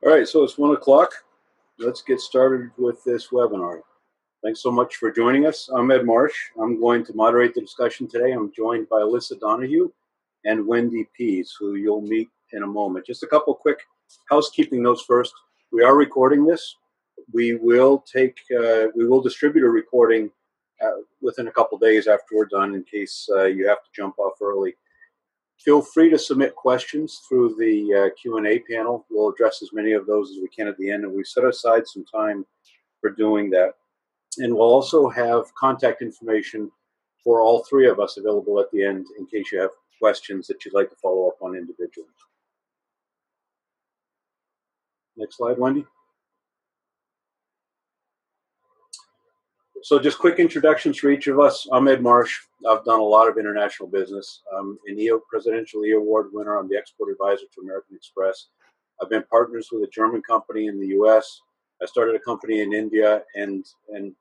All right, so it's 1 o'clock. Let's get started with this webinar. Thanks so much for joining us. I'm Ed Marsh. I'm going to moderate the discussion today. I'm joined by Alyssa Donahue and Wendy Pease, who you'll meet in a moment. Just a couple quick housekeeping notes first. We are recording this. We will distribute a recording within a couple days after we're done in case you have to jump off early. Feel free to submit questions through the Q&A panel. We'll address as many of those as we can at the end, and we've set aside some time for doing that. And we'll also have contact information for all three of us available at the end in case you have questions that you'd like to follow up on individually. Next slide, Wendy. So just quick introductions for each of us. I'm Ed Marsh. I've done a lot of international business. I'm an Presidential E Award winner. I'm the Export Advisor to American Express. I've been partners with a German company in the US. I started a company in India, and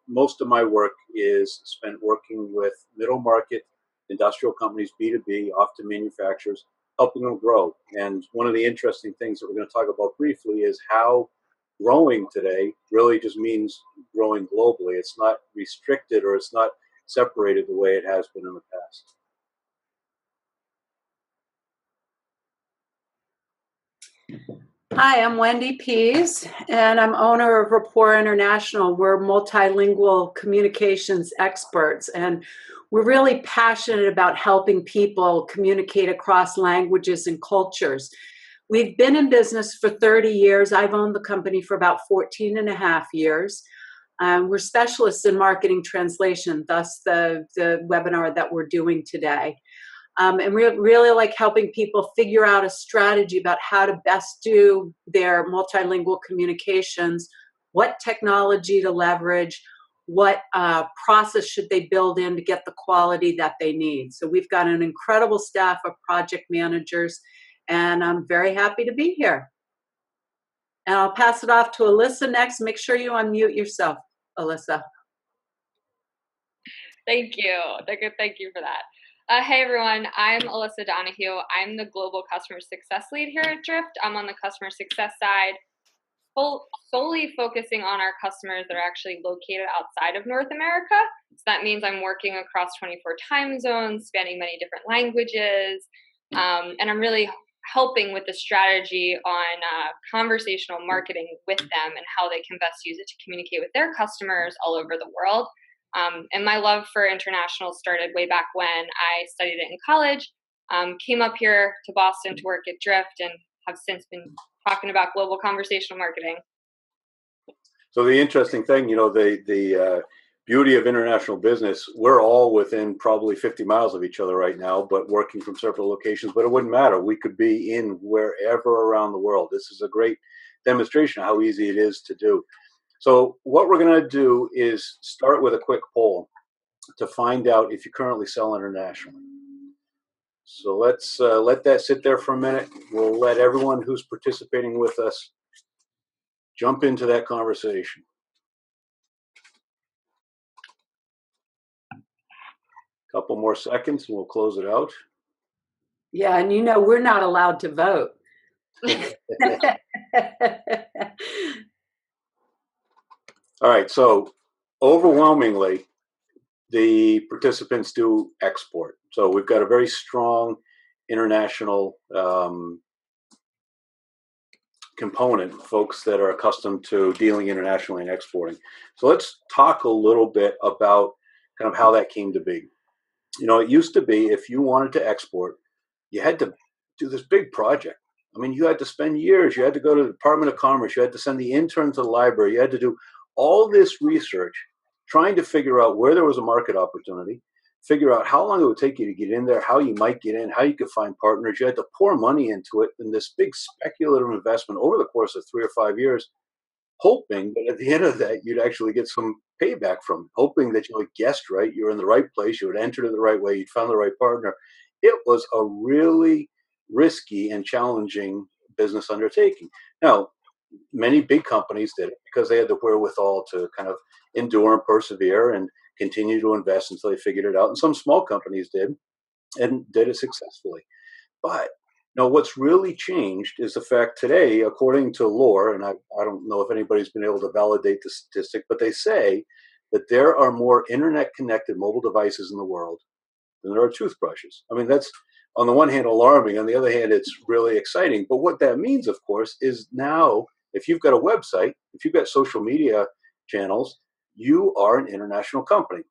most of my work is spent working with middle market industrial companies, B2B, often manufacturers, helping them grow. And one of the interesting things that we're going to talk about briefly is how growing today really just means growing globally. It's not restricted or it's not separated the way it has been in the past. Hi, I'm Wendy Pease, and I'm owner of Rapport International. We're multilingual communications experts, and we're really passionate about helping people communicate across languages and cultures. We've been in business for 30 years. I've owned the company for about 14 and a half years. We're specialists in marketing translation, thus the webinar that we're doing today. And we really like helping people figure out a strategy about how to best do their multilingual communications, what technology to leverage, what process should they build in to get the quality that they need. So we've got an incredible staff of project managers, and I'm very happy to be here. And I'll pass it off to Alyssa next. Make sure you unmute yourself, Alyssa. Thank you. Thank you for that. Hey everyone, I'm Alyssa Donahue. I'm the Global Customer Success Lead here at Drift. I'm on the customer success side, solely focusing on our customers that are actually located outside of North America. So that means I'm working across 24 time zones, spanning many different languages, and I'm really helping with the strategy on conversational marketing with them and how they can best use it to communicate with their customers all over the world. And my love for international started way back when I studied it in college, came up here to Boston to work at Drift, and have since been talking about global conversational marketing. So the interesting thing, the beauty of international business, we're all within probably 50 miles of each other right now, but working from several locations, but it wouldn't matter. We could be in wherever around the world. This is a great demonstration of how easy it is to do. So what we're going to do is start with a quick poll to find out if you currently sell internationally. So let's let that sit there for a minute. We'll let everyone who's participating with us jump into that conversation. Couple more seconds and we'll close it out. Yeah, and we're not allowed to vote. All right, so overwhelmingly, the participants do export. So we've got a very strong international component, folks that are accustomed to dealing internationally and exporting. So let's talk a little bit about kind of how that came to be. It used to be if you wanted to export, you had to do this big project. I mean, you had to spend years. You had to go to the Department of Commerce. You had to send the intern to the library. You had to do all this research trying to figure out where there was a market opportunity, figure out how long it would take you to get in there, how you might get in, how you could find partners. You had to pour money into it in this big speculative investment over the course of 3 or 5 years, hoping that at the end of that, you'd actually get some payback from it, hoping that you had guessed right, you were in the right place, you had entered it the right way, you'd found the right partner. It was a really risky and challenging business undertaking. Now, many big companies did it because they had the wherewithal to kind of endure and persevere and continue to invest until they figured it out. And some small companies did and did it successfully. But Now, what's really changed is the fact today, according to lore, and I don't know if anybody's been able to validate the statistic, but they say that there are more internet-connected mobile devices in the world than there are toothbrushes. I mean, that's on the one hand alarming. On the other hand, it's really exciting. But what that means, of course, is now if you've got a website, if you've got social media channels, you are an international company.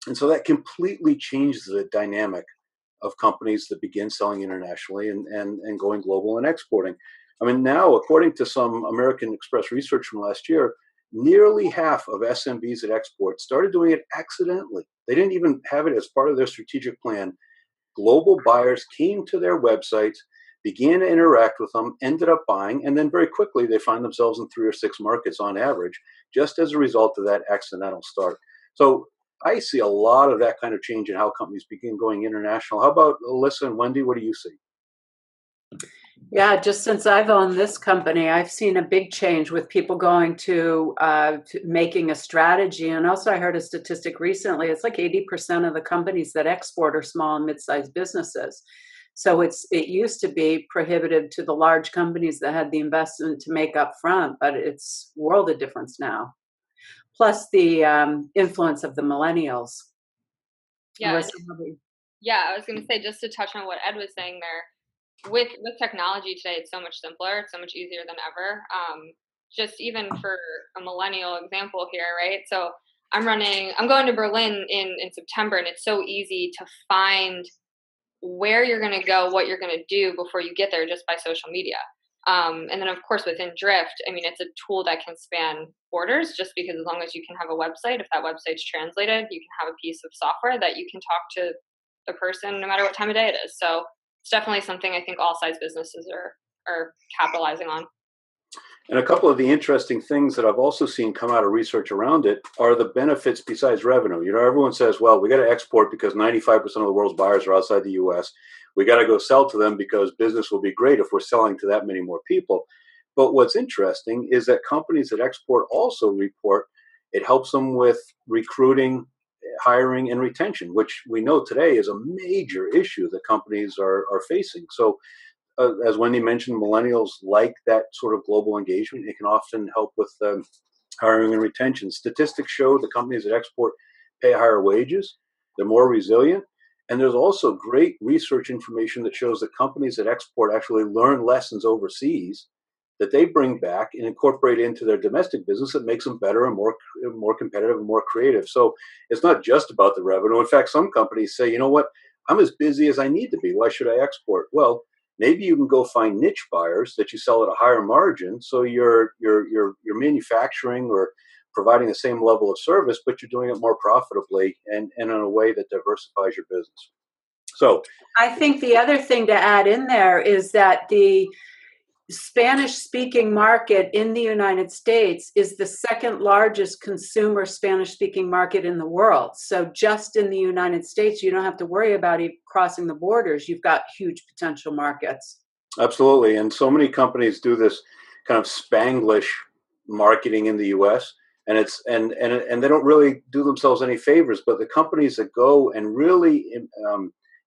And so that completely changes the dynamic of companies that begin selling internationally and going global and exporting. I mean, now, according to some American Express research from last year, nearly half of SMBs at export started doing it accidentally. They didn't even have it as part of their strategic plan. Global buyers came to their websites, began to interact with them, ended up buying, and then very quickly they find themselves in 3 or 6 markets on average, just as a result of that accidental start. So I see a lot of that kind of change in how companies begin going international. How about Alyssa and Wendy? What do you see? Yeah, just since I've owned this company, I've seen a big change with people going to making a strategy. And also, I heard a statistic recently. It's like 80% of the companies that export are small and mid-sized businesses. So it used to be prohibitive to the large companies that had the investment to make up front, but it's a world of difference now. Plus the influence of the millennials. Yeah, yeah. I was going to say, just to touch on what Ed was saying there, with technology today, it's so much simpler. It's so much easier than ever. Just even for a millennial example here, right? So I'm going to Berlin in September, and it's so easy to find where you're going to go, what you're going to do before you get there just by social media. And then, of course, within Drift, I mean, it's a tool that can span borders just because as long as you can have a website, if that website's translated, you can have a piece of software that you can talk to the person no matter what time of day it is. So it's definitely something I think all size businesses are capitalizing on. And a couple of the interesting things that I've also seen come out of research around it are the benefits besides revenue. You know, everyone says, well, we got to export because 95% of the world's buyers are outside the US. We got to go sell to them because business will be great if we're selling to that many more people. But what's interesting is that companies that export also report it helps them with recruiting, hiring, and retention, which we know today is a major issue that companies are facing. So as Wendy mentioned, millennials like that sort of global engagement. It can often help with hiring and retention. Statistics show the companies that export pay higher wages, they're more resilient, and there's also great research information that shows that companies that export actually learn lessons overseas that they bring back and incorporate into their domestic business that makes them better and more competitive and more creative. So it's not just about the revenue. In fact, some companies say, you know what, I'm as busy as I need to be. Why should I export? Well, maybe you can go find niche buyers that you sell at a higher margin, so you're manufacturing or providing the same level of service, but you're doing it more profitably and in a way that diversifies your business. So I think the other thing to add in there is that the Spanish-speaking market in the United States is the second largest consumer Spanish-speaking market in the world. So just in the United States, you don't have to worry about crossing the borders. You've got huge potential markets. Absolutely. And so many companies do this kind of Spanglish marketing in the US, and it's and they don't really do themselves any favors. But the companies that go and really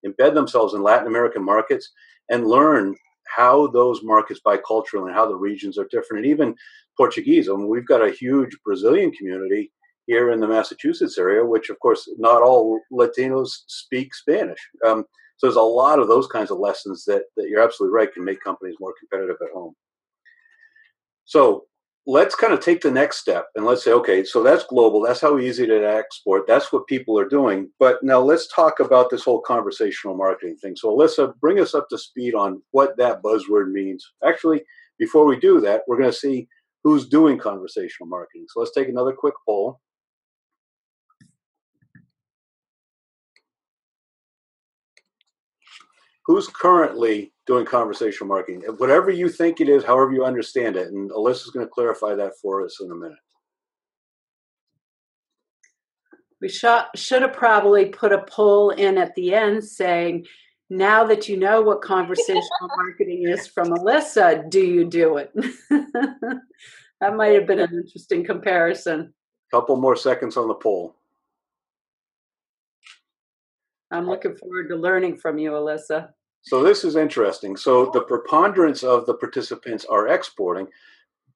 embed themselves in Latin American markets and learn how those markets buy culturally and how the regions are different, and even Portuguese. I mean, we've got a huge Brazilian community here in the Massachusetts area, which of course not all Latinos speak Spanish. So there's a lot of those kinds of lessons that you're absolutely right can make companies more competitive at home. So let's kind of take the next step and let's say, okay, so that's global. That's how easy to export. That's what people are doing. But now let's talk about this whole conversational marketing thing. So Alyssa, bring us up to speed on what that buzzword means. Actually, before we do that, we're going to see who's doing conversational marketing. So let's take another quick poll. Who's currently doing conversational marketing? Whatever you think it is, however you understand it. And Alyssa's going to clarify that for us in a minute. We should have probably put a poll in at the end saying, now that you know what conversational marketing is from Alyssa, do you do it? That might have been an interesting comparison. Couple more seconds on the poll. I'm looking forward to learning from you, Alyssa. So this is interesting. So the preponderance of the participants are exporting,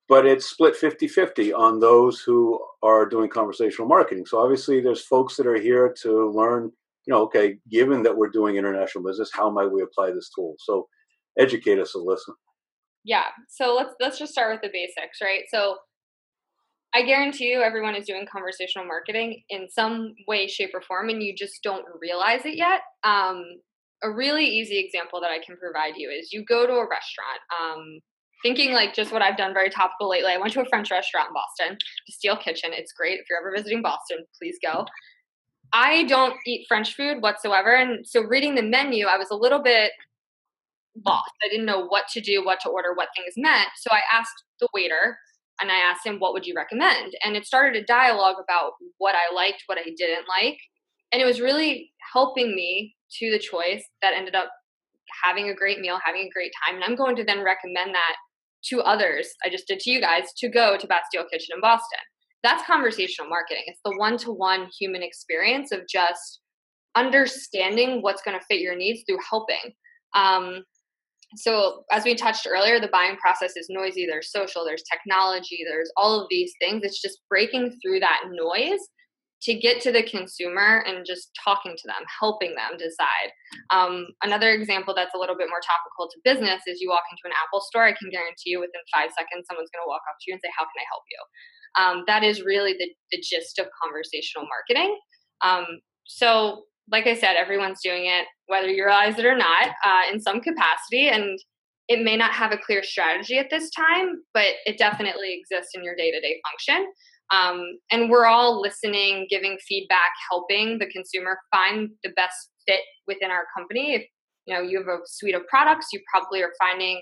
but it's split 50-50 on those who are doing conversational marketing. So obviously there's folks that are here to learn, okay, given that we're doing international business, how might we apply this tool? So educate us, Alyssa. Yeah. So let's just start with the basics, right? So I guarantee you everyone is doing conversational marketing in some way, shape, or form, and you just don't realize it yet. A really easy example that I can provide you is you go to a restaurant. Thinking like just what I've done, very topical lately. I went to a French restaurant in Boston, the Steel Kitchen. It's great. If you're ever visiting Boston, please go. I don't eat French food whatsoever. And so reading the menu, I was a little bit lost. I didn't know what to do, what to order, what things meant. So I asked the waiter and I asked him, what would you recommend? And it started a dialogue about what I liked, what I didn't like. And it was really helping me to the choice that ended up having a great meal, having a great time. And I'm going to then recommend that to others. I just did to you guys to go to Bastille Kitchen in Boston. That's conversational marketing. It's the one-to-one human experience of just understanding what's going to fit your needs through helping. So as we touched earlier, the buying process is noisy. There's social, there's technology, there's all of these things. It's just breaking through that noise to get to the consumer and just talking to them, helping them decide. Another example that's a little bit more topical to business is you walk into an Apple store. I can guarantee you within 5 seconds, someone's going to walk up to you and say, how can I help you? That is really the gist of conversational marketing. So like I said, everyone's doing it, whether you realize it or not, in some capacity. And it may not have a clear strategy at this time, but it definitely exists in your day-to-day function. And we're all listening, giving feedback, helping the consumer find the best fit wwithin our company. If you have a suite of products, you probably are finding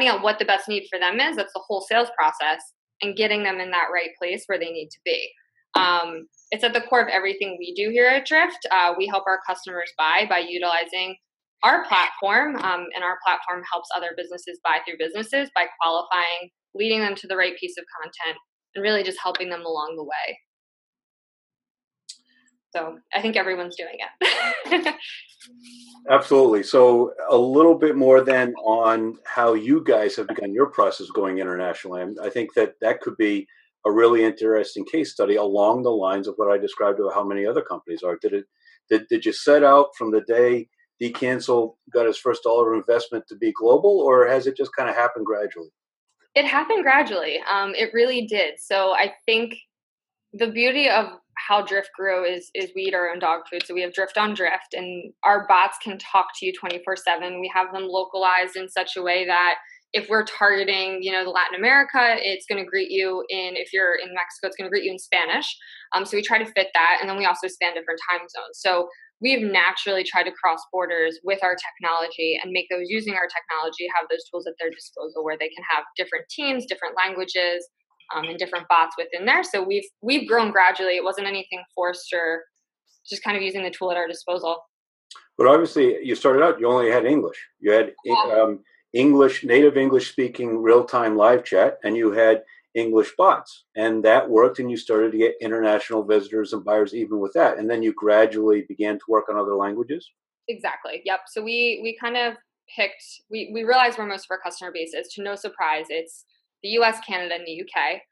out what the best need for them is. That's the whole sales process, and getting them in that right place where they need to be. It's at the core of everything we do here at Drift. We help our customers buy by utilizing our platform, and our platform helps other businesses buy through businesses by qualifying, leading them to the right piece of content, and really just helping them along the way. So I think everyone's doing it. Absolutely. So a little bit more then on how you guys have begun your process going internationally. I think that could be a really interesting case study along the lines of what I described of how many other companies are. Did you set out from the day DCancel got his first dollar of investment to be global, or has it just kind of happened gradually? It happened gradually. It really did. So I think the beauty of how Drift grew is we eat our own dog food. So we have Drift on Drift, and our bots can talk to you 24/7. We have them localized in such a way that if we're targeting, the Latin America, it's going to greet you if you're in Mexico, it's going to greet you in Spanish. So we try to fit that. And then we also span different time zones. So we've naturally tried to cross borders with our technology and make those using our technology have those tools at their disposal where they can have different teams, different languages, and different bots within there. So we've grown gradually. It wasn't anything forced or just kind of using the tool at our disposal. But obviously, you started out, you only had English. You had English, native English speaking real-time live chat, and you had English bots. And that worked, and you started to get international visitors and buyers even with that. And then you gradually began to work on other languages? Exactly. Yep. So we kind of picked, we realized where most of our customer base is. To no surprise, it's the US, Canada, and the UK.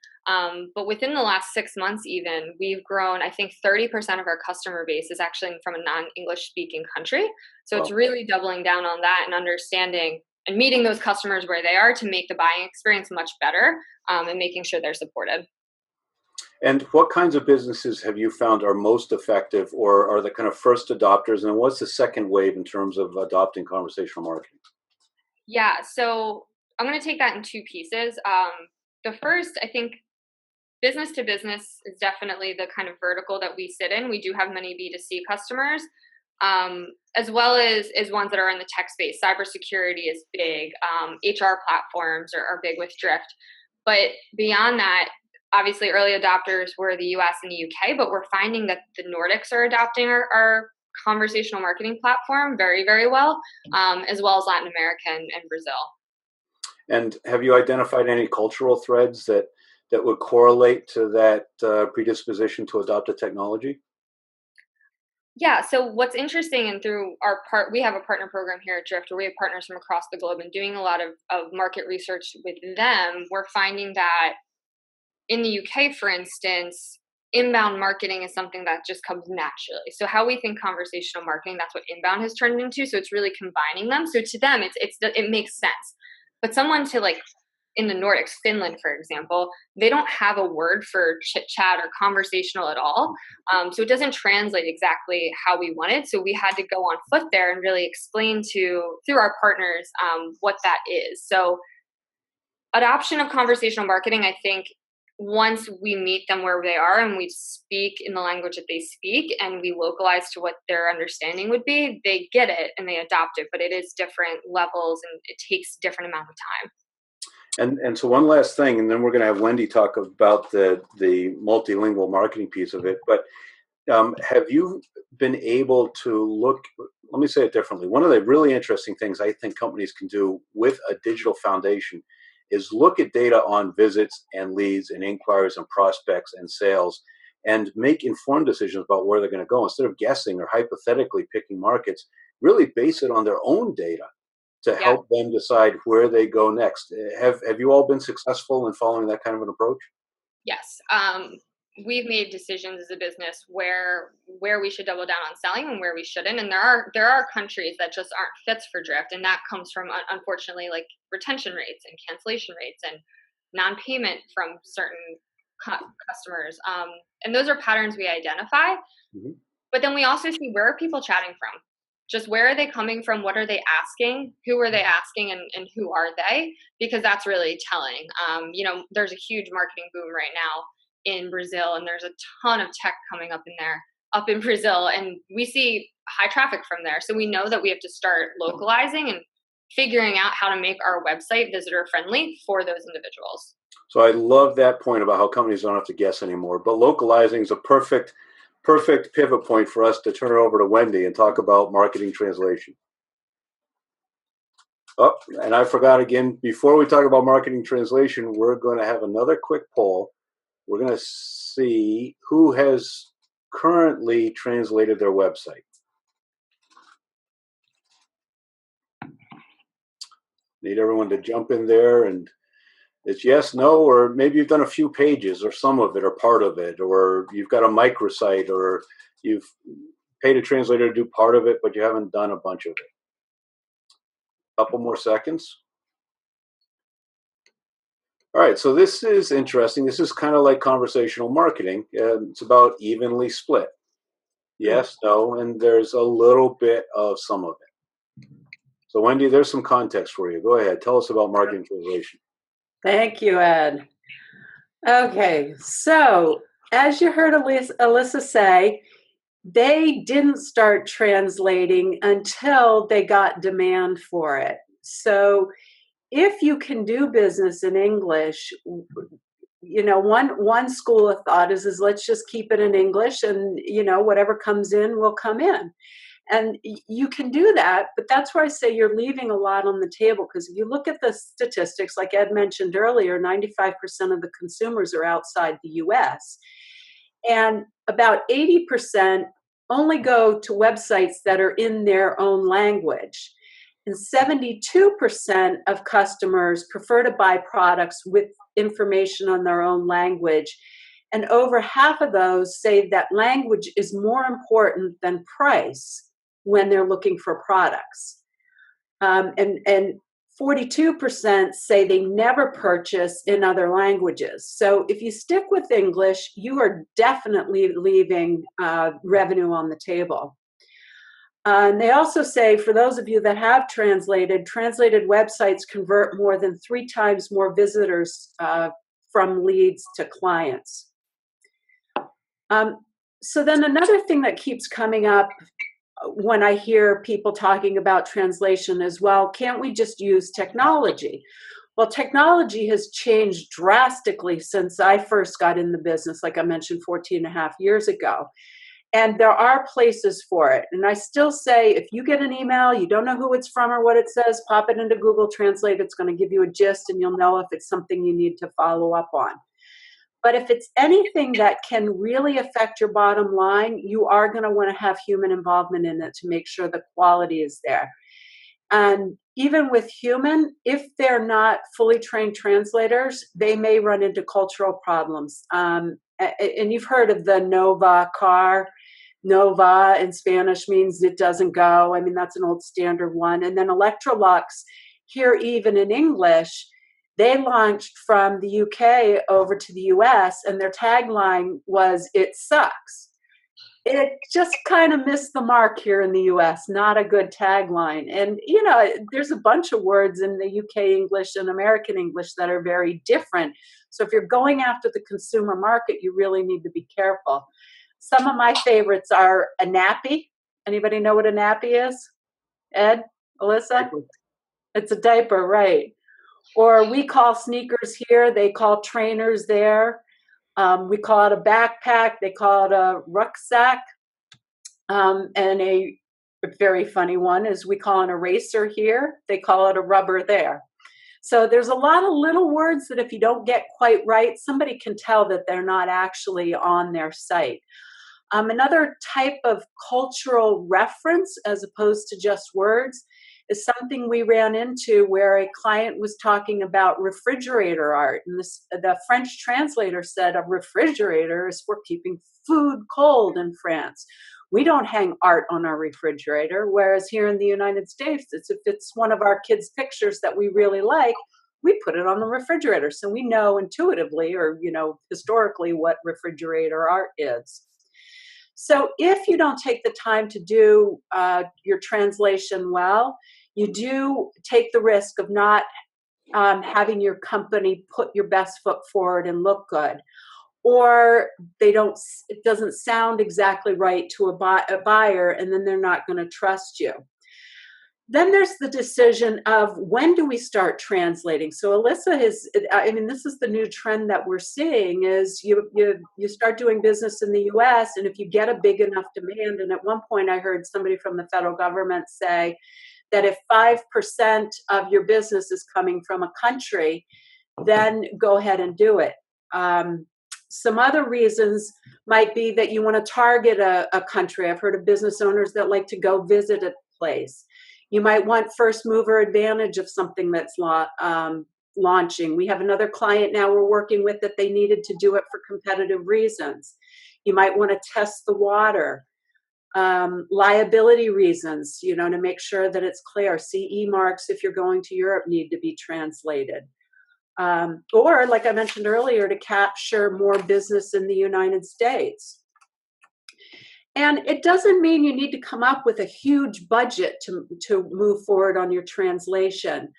But within the last 6 months even, we've grown, I think 30% of our customer base is actually from a non-English speaking country. So It's really doubling down on that and understanding and meeting those customers where they are to make the buying experience much better, and making sure they're supported. And what kinds of businesses have you found are most effective or are the kind of first adopters? And what's the second wave in terms of adopting conversational marketing? Yeah, so I'm going to take that in two pieces. The first, I think, business to business is definitely the kind of vertical that we sit in. We do have many B2C customers, as well as ones that are in the tech space. Cybersecurity is big. HR platforms are big with Drift. But beyond that, obviously early adopters were the US and the UK, but we're finding that the Nordics are adopting our conversational marketing platform very, very well, as well as Latin America and Brazil. And have you identified any cultural threads that would correlate to that predisposition to adopt a technology? Yeah. So what's interesting, and through we have a partner program here at Drift where we have partners from across the globe, and doing a lot of market research with them, we're finding that in the UK, for instance, inbound marketing is something that just comes naturally. So how we think conversational marketing, that's what inbound has turned into. So it's really combining them. So to them, it makes sense. But someone to like in the Nordics, Finland, for example, they don't have a word for chit chat or conversational at all. So it doesn't translate exactly how we wanted. So we had to go on foot there and really explain through our partners what that is. So adoption of conversational marketing, I think, once we meet them where they are and we speak in the language that they speak and we localize to what their understanding would be, they get it and they adopt it, but it is different levels and it takes different amount of time. And so one last thing, and then we're going to have Wendy talk about the multilingual marketing piece of it. But have you been able to look, let me say it differently. One of the really interesting things I think companies can do with a digital foundation is look at data on visits and leads and inquiries and prospects and sales and make informed decisions about where they're going to go instead of guessing or hypothetically picking markets. Really base it on their own data to help them decide where they go next. Have you all been successful in following that kind of an approach? Yes. We've made decisions as a business where we should double down on selling and where we shouldn't. And there are countries that just aren't fits for Drift. And that comes from, unfortunately, like retention rates and cancellation rates and non-payment from certain customers. And those are patterns we identify. Mm-hmm. But then we also see, where are people chatting from? Just where are they coming from? What are they asking? Who are they asking? And who are they? Because that's really telling. There's a huge marketing boom right now in Brazil, and there's a ton of tech coming up in Brazil, and we see high traffic from there. So we know that we have to start localizing and figuring out how to make our website visitor friendly for those individuals. So I love that point about how companies don't have to guess anymore, but localizing is a perfect pivot point for us to turn it over to Wendy and talk about marketing translation. Oh, and I forgot again, before we talk about marketing translation, we're going to have another quick poll. We're going to see who has currently translated their website. Need everyone to jump in there, and it's yes, no, or maybe you've done a few pages or some of it or part of it, or you've got a microsite, or you've paid a translator to do part of it, but you haven't done a bunch of it. Couple more seconds. All right, so this is interesting. This is kind of like conversational marketing. It's about evenly split. Yes, no, and there's a little bit of some of it. So Wendy, there's some context for you. Go ahead. Tell us about marketing translation. Thank you, Ed. Okay, so as you heard Alyssa say, they didn't start translating until they got demand for it. So if you can do business in English, one school of thought is let's just keep it in English, and whatever comes in will come in. And you can do that, but that's where I say you're leaving a lot on the table, because if you look at the statistics, like Ed mentioned earlier, 95% of the consumers are outside the US. And about 80% only go to websites that are in their own language. And 72% of customers prefer to buy products with information on their own language. And over half of those say that language is more important than price when they're looking for products. And 42% say they never purchase in other languages. So if you stick with English, you are definitely leaving revenue on the table. And they also say, for those of you that have translated websites convert more than 3 times more visitors from leads to clients. So then another thing that keeps coming up when I hear people talking about translation as well, can't we just use technology? Well, technology has changed drastically since I first got in the business, like I mentioned, 14 and a half years ago. And there are places for it. And I still say, if you get an email, you don't know who it's from or what it says, pop it into Google Translate. It's going to give you a gist, and you'll know if it's something you need to follow up on. But if it's anything that can really affect your bottom line, you are going to want to have human involvement in it to make sure the quality is there. And even with human, if they're not fully trained translators, they may run into cultural problems. And you've heard of the Nova car. Nova in Spanish means it doesn't go. I mean, that's an old standard one. And then Electrolux, here even in English, they launched from the UK over to the US, and their tagline was, "It sucks." It just kind of missed the mark here in the US. Not a good tagline. And, there's a bunch of words in the UK English and American English that are very different. So if you're going after the consumer market, you really need to be careful. Some of my favorites are a nappy. Anybody know what a nappy is? Ed? Alyssa? It's a diaper, right. Or we call sneakers here, they call trainers there. We call it a backpack, they call it a rucksack. And a very funny one is we call an eraser here, they call it a rubber there. So there's a lot of little words that if you don't get quite right, somebody can tell that they're not actually on their site. Another type of cultural reference, as opposed to just words, is something we ran into where a client was talking about refrigerator art. And the French translator said a refrigerator is for keeping food cold in France. We don't hang art on our refrigerator, whereas here in the United States, if it's one of our kids' pictures that we really like, we put it on the refrigerator. So we know intuitively or, historically what refrigerator art is. So if you don't take the time to do your translation well, you do take the risk of not having your company put your best foot forward and look good. Or it doesn't sound exactly right to a buyer, and then they're not going to trust you. Then there's the decision of when do we start translating? So Alyssa this is the new trend that we're seeing is you start doing business in the US, and if you get a big enough demand, and at one point I heard somebody from the federal government say that if 5% of your business is coming from a country, then go ahead and do it. Some other reasons might be that you want to target a country. I've heard of business owners that like to go visit a place. You might want first mover advantage of something that's launching. We have another client now we're working with that they needed to do it for competitive reasons. You might want to test the water. Liability reasons, to make sure that it's clear. CE marks, if you're going to Europe, need to be translated. Or, like I mentioned earlier, to capture more business in the United States. And it doesn't mean you need to come up with a huge budget to move forward on your translation.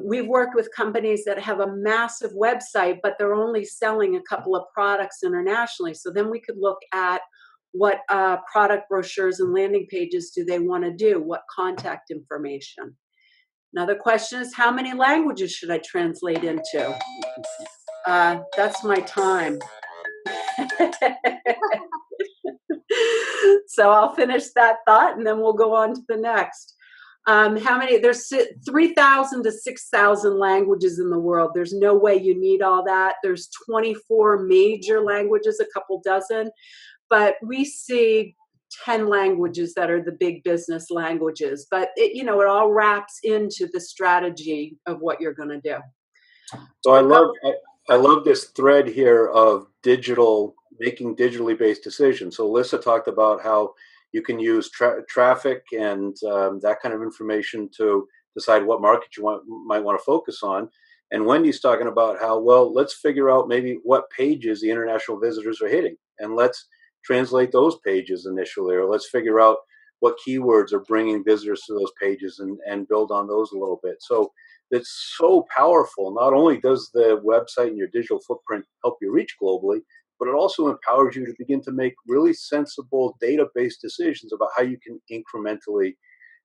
We've worked with companies that have a massive website, but they're only selling a couple of products internationally. So then we could look at what product brochures and landing pages do they want to do, what contact information. Another question is, how many languages should I translate into? That's my time. So I'll finish that thought and then we'll go on to the next. There's 3,000 to 6,000 languages in the world. There's no way you need all that. There's 24 major languages, a couple dozen, but we see 10 languages that are the big business languages. But it all wraps into the strategy of what you're going to do. So I love this thread here of making digitally based decisions. So Alyssa talked about how you can use traffic and that kind of information to decide what market you might want to focus on. And Wendy's talking about how, let's figure out maybe what pages the international visitors are hitting, and let's translate those pages initially, or let's figure out what keywords are bringing visitors to those pages and build on those a little bit. So it's so powerful. Not only does the website and your digital footprint help you reach globally, but it also empowers you to begin to make really sensible data-based decisions about how you can incrementally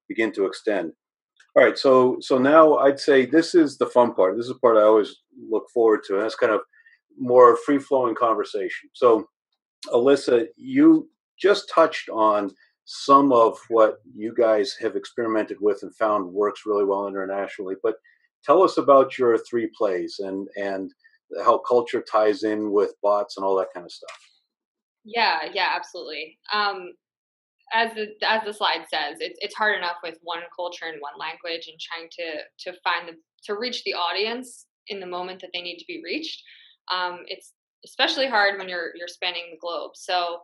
begin to extend. All right, so now I'd say this is the fun part. This is the part I always look forward to, and that's kind of more free-flowing conversation. So Alyssa, you just touched on some of what you guys have experimented with and found works really well internationally, but tell us about your 3 plays and how culture ties in with bots and all that kind of stuff. Yeah, absolutely. As the slide says, it's hard enough with one culture and one language and trying to reach the audience in the moment that they need to be reached. It's especially hard when you're spanning the globe. So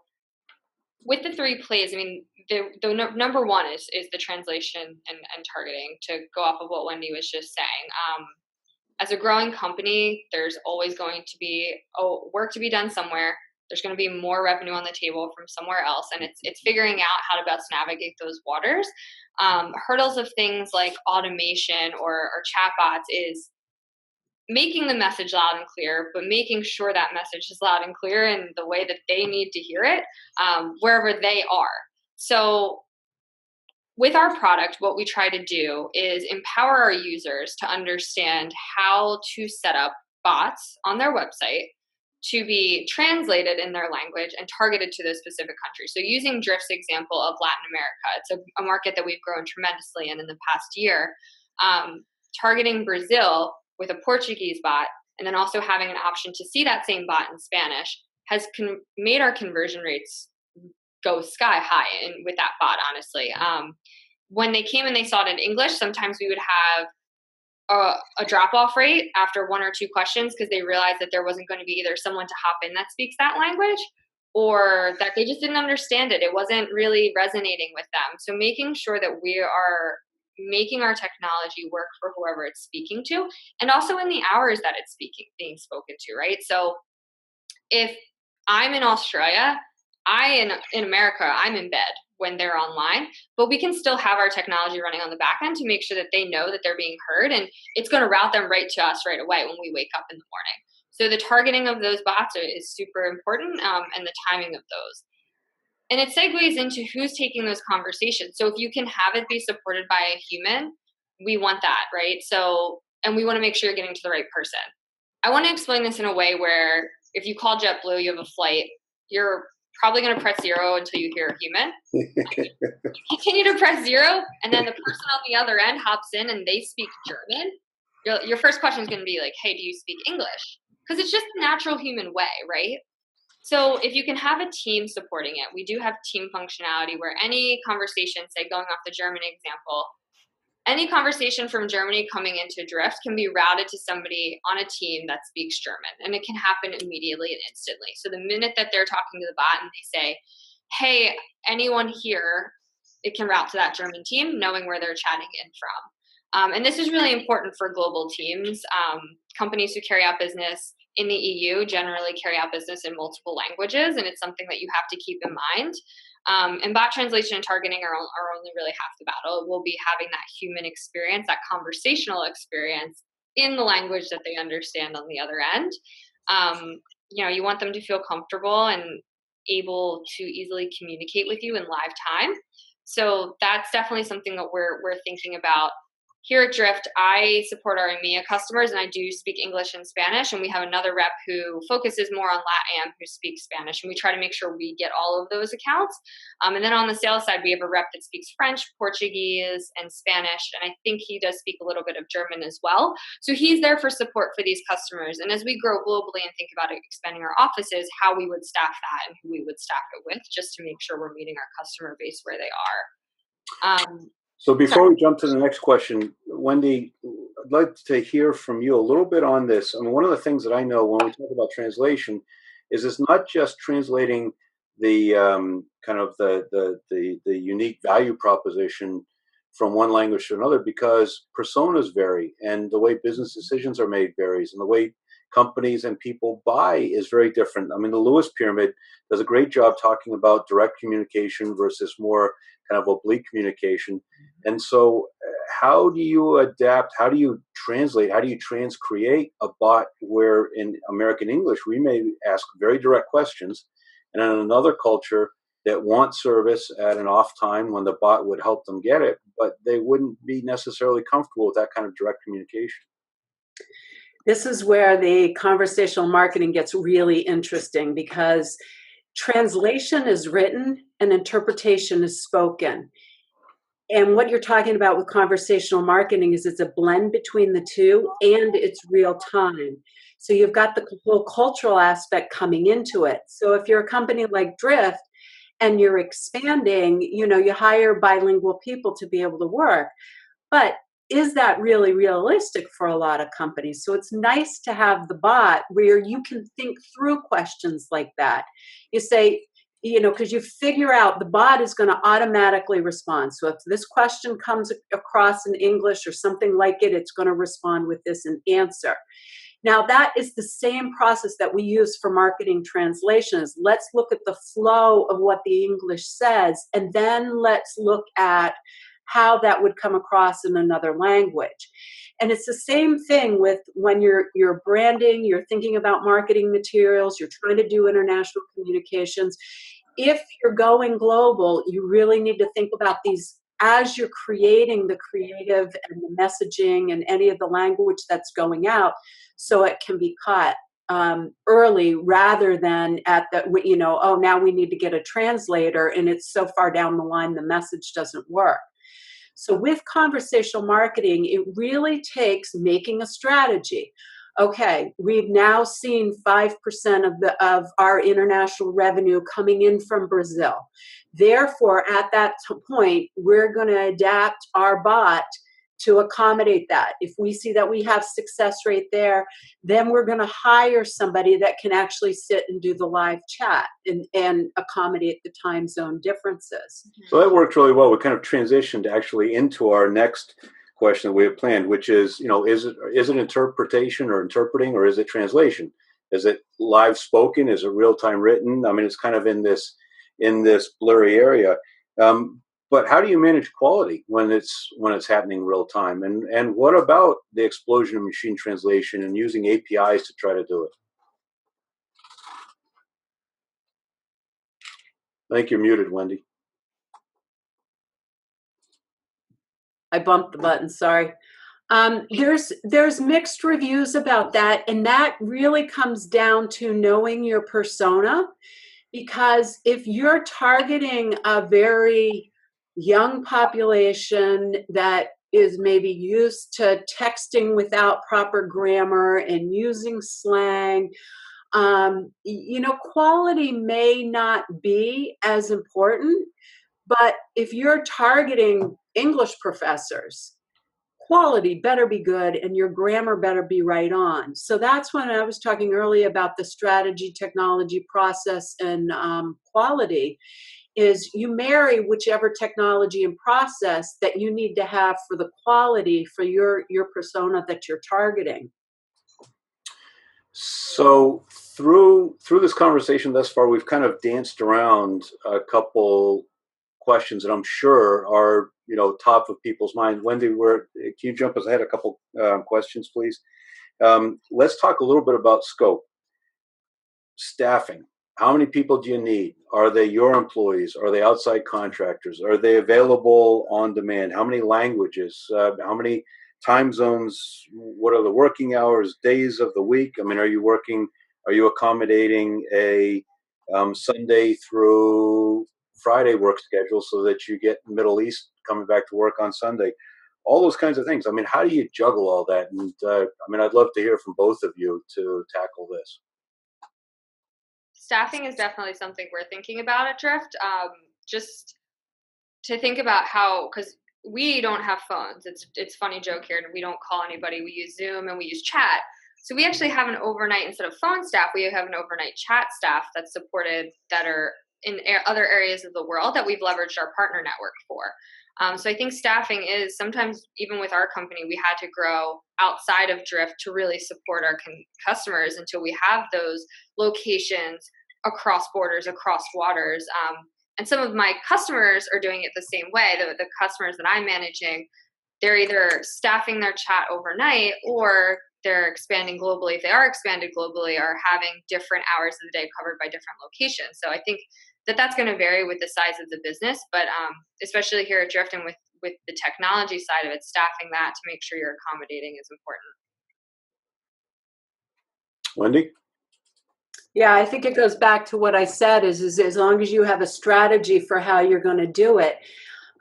with the three plays, I mean, the number one is the translation and targeting, to go off of what Wendy was just saying. As a growing company, there's always going to be work to be done somewhere. There's going to be more revenue on the table from somewhere else, and it's figuring out how to best navigate those waters. Hurdles of things like automation or chatbots is making the message loud and clear, but making sure that message is loud and clear in the way that they need to hear it, wherever they are. So with our product, what we try to do is empower our users to understand how to set up bots on their website to be translated in their language and targeted to those specific countries. So using Drift's example of Latin America, it's a market that we've grown tremendously in the past year. Targeting Brazil with a Portuguese bot, and then also having an option to see that same bot in Spanish, has made our conversion rates go sky high with that bot, honestly. When they came and they saw it in English, sometimes we would have a drop-off rate after one or two questions because they realized that there wasn't going to be either someone to hop in that speaks that language or that they just didn't understand it. It wasn't really resonating with them. So making sure that we are making our technology work for whoever it's speaking to, and also in the hours that it's being spoken to, right? So if I'm in Australia, in America, I'm in bed when they're online, but we can still have our technology running on the back end to make sure that they know that they're being heard, and it's going to route them right to us right away when we wake up in the morning. So the targeting of those bots is super important, and the timing of those. And it segues into who's taking those conversations. So if you can have it be supported by a human, we want that, right? So, and we want to make sure you're getting to the right person. I want to explain this in a way where if you call JetBlue, you have a flight, you're probably going to press 0 until you hear a human. Continue to press 0, and then the person on the other end hops in and they speak German. Your first question is going to be like, hey, do you speak English? Because it's just a natural human way, right? So if you can have a team supporting it, we do have team functionality where any conversation, say going off the German example, any conversation from Germany coming into Drift can be routed to somebody on a team that speaks German, and it can happen immediately and instantly. So the minute that they're talking to the bot and they say, hey, anyone here, it can route to that German team, knowing where they're chatting in from. And this is really important for global teams. Companies who carry out business in the EU generally carry out business in multiple languages, and it's something that you have to keep in mind. And bot translation and targeting are only really half the battle. We'll be having that human experience, that conversational experience in the language that they understand on the other end. You want them to feel comfortable and able to easily communicate with you in live time. So that's definitely something that we're thinking about. Here at Drift, I support our EMEA customers, and I do speak English and Spanish, and we have another rep who focuses more on LATAM who speaks Spanish, and we try to make sure we get all of those accounts. And then on the sales side, we have a rep that speaks French, Portuguese, and Spanish, and I think he does speak a little bit of German as well. So he's there for support for these customers, and as we grow globally and think about expanding our offices, how we would staff that and who we would staff it with, just to make sure we're meeting our customer base where they are. So before we jump to the next question, Wendy, I'd like to hear from you a little bit on this. I mean, one of the things that I know when we talk about translation is it's not just translating the kind of the unique value proposition from one language to another, because personas vary and the way business decisions are made varies, and the way companies and people buy is very different. I mean, the Lewis Pyramid does a great job talking about direct communication versus more kind of oblique communication. And so how do you adapt? How do you translate? How do you transcreate a bot where in American English, we may ask very direct questions, and in another culture that want service at an off time when the bot would help them get it, but they wouldn't be necessarily comfortable with that kind of direct communication? This is where the conversational marketing gets really interesting, because translation is written and interpretation is spoken. And what you're talking about with conversational marketing is it's a blend between the two and it's real time. So you've got the whole cultural aspect coming into it. So if you're a company like Drift and you're expanding, you hire bilingual people to be able to work. But is that really realistic for a lot of companies? So it's nice to have the bot where you can think through questions like that. You say, because you figure out the bot is going to automatically respond. So if this question comes across in English or something like it, it's going to respond with this and answer. Now, that is the same process that we use for marketing translations. Let's look at the flow of what the English says, and then let's look at how that would come across in another language. And it's the same thing with when you're branding, you're thinking about marketing materials, you're trying to do international communications. If you're going global, you really need to think about these as you're creating the creative and the messaging and any of the language that's going out, so it can be caught early rather than at the, oh, now we need to get a translator and it's so far down the line the message doesn't work. So with conversational marketing, it really takes making a strategy. Okay, we've now seen 5% of our international revenue coming in from Brazil. Therefore, at that point, we're going to adapt our bot to accommodate that. If we see that we have success rate there, then we're going to hire somebody that can actually sit and do the live chat and accommodate the time zone differences. So that worked really well. We kind of transitioned actually into our next question that we have planned, which is, is it interpretation or interpreting, or is it translation? Is it live spoken? Is it real time written? I mean, it's kind of in this blurry area. But how do you manage quality when it's happening real time? And what about the explosion of machine translation and using APIs to try to do it? I think you're muted, Wendy. I bumped the button, sorry. There's mixed reviews about that, and that really comes down to knowing your persona, because if you're targeting a very young population that is maybe used to texting without proper grammar and using slang, quality may not be as important. But if you're targeting English professors, quality better be good and your grammar better be right on. So that's when I was talking earlier about the strategy, technology, process, and quality, is you marry whichever technology and process that you need to have for the quality for your persona that you're targeting. So through this conversation thus far, we've kind of danced around a couple questions that I'm sure are top of people's minds. Wendy, can you jump us ahead a couple questions, please? Let's talk a little bit about scope. Staffing. How many people do you need? Are they your employees? Are they outside contractors? Are they available on demand? How many languages? How many time zones? What are the working hours, days of the week? I mean, are you accommodating a Sunday through Friday work schedule so that you get Middle East coming back to work on Sunday? All those kinds of things. I mean, how do you juggle all that? And I'd love to hear from both of you to tackle this. Staffing is definitely something we're thinking about at Drift. Just to think about how, because we don't have phones. It's a funny joke here, and we don't call anybody. We use Zoom and we use chat. So we actually have an overnight, instead of phone staff, we have an overnight chat staff that's supported, that are in other areas of the world that we've leveraged our partner network for. So I think staffing is sometimes, even with our company, we had to grow outside of Drift to really support our customers until we have those locations across borders, across waters. And some of my customers are doing it the same way. The customers that I'm managing, they're either staffing their chat overnight or they're expanding globally. If they are expanded globally, are having different hours of the day covered by different locations. So I think that's going to vary with the size of the business, but especially here at Drift and with the technology side of it, staffing that to make sure you're accommodating is important. Wendy? Yeah, I think it goes back to what I said is as long as you have a strategy for how you're going to do it.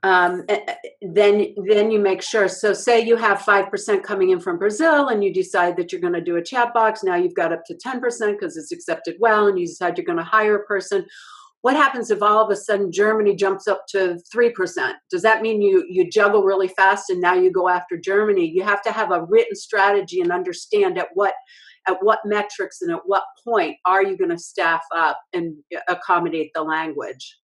then you make sure. So say you have 5% coming in from Brazil and you decide that you're going to do a chat box. Now you've got up to 10% because it's accepted well, and you decide you're going to hire a person. What happens if all of a sudden Germany jumps up to 3%? Does that mean you juggle really fast and now you go after Germany? You have to have a written strategy and understand at what metrics and at what point are you going to staff up and accommodate the language.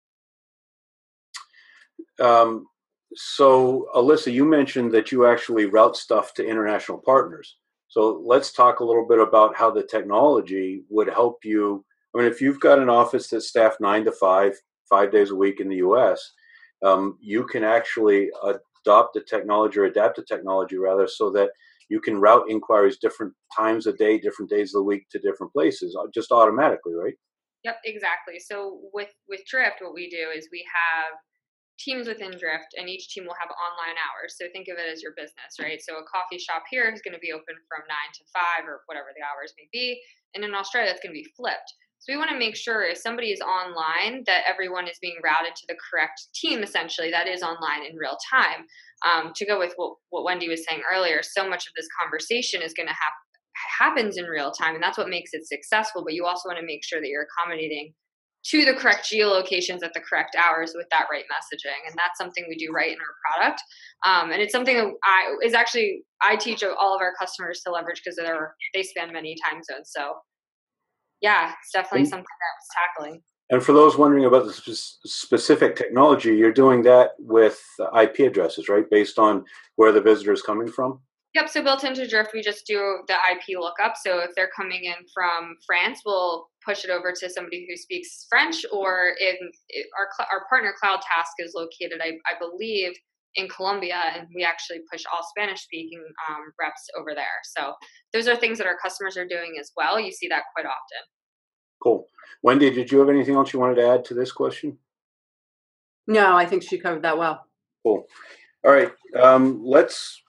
So, Alyssa, you mentioned that you actually route stuff to international partners. So let's talk a little bit about how the technology would help you. I mean, if you've got an office that's staffed 9 to 5, 5 days a week in the U.S., you can actually adopt the technology, or adapt the technology rather, so that you can route inquiries different times a day, different days of the week to different places, just automatically, right? Yep, exactly. So with Drift, what we do is we have teams within Drift, and each team will have online hours. So think of it as your business, right? So a coffee shop here is going to be open from 9 to 5 or whatever the hours may be. And in Australia, it's going to be flipped. So we want to make sure if somebody is online that everyone is being routed to the correct team, essentially, that is online in real time. To go with what Wendy was saying earlier, so much of this conversation is going to happens in real time, and that's what makes it successful. But you also want to make sure that you're accommodating to the correct geolocations at the correct hours with that right messaging. And that's something we do right in our product. And it's something that I teach all of our customers to leverage because they span many time zones. So yeah, it's definitely something that was tackling. And for those wondering about the specific technology, you're doing that with IP addresses, right? Based on where the visitor is coming from? Yep. So built into Drift, we just do the IP lookup. So if they're coming in from France, we'll push it over to somebody who speaks French, or our partner Cloud Task is located, I believe, in Colombia, and we actually push all Spanish-speaking reps over there. So those are things that our customers are doing as well. You see that quite often. Cool. Wendy, did you have anything else you wanted to add to this question? No, I think she covered that well. Cool. All right. Let's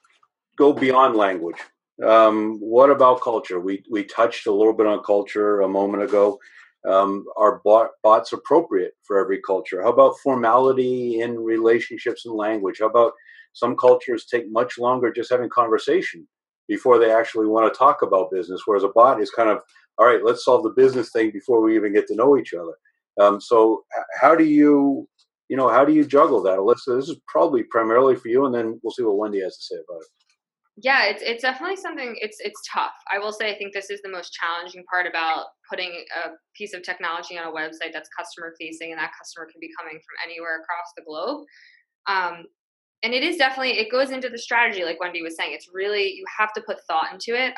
go beyond language. What about culture? We touched a little bit on culture a moment ago. Are bots appropriate for every culture? How about formality in relationships and language? How about some cultures take much longer just having conversation before they actually want to talk about business, whereas a bot is kind of, all right, let's solve the business thing before we even get to know each other. So how do you juggle that? Alyssa, this is probably primarily for you, and then we'll see what Wendy has to say about it. Yeah, it's definitely something. It's tough. I will say, I think this is the most challenging part about putting a piece of technology on a website that's customer facing, and that customer can be coming from anywhere across the globe. And it is definitely, it goes into the strategy, like Wendy was saying. It's really, you have to put thought into it.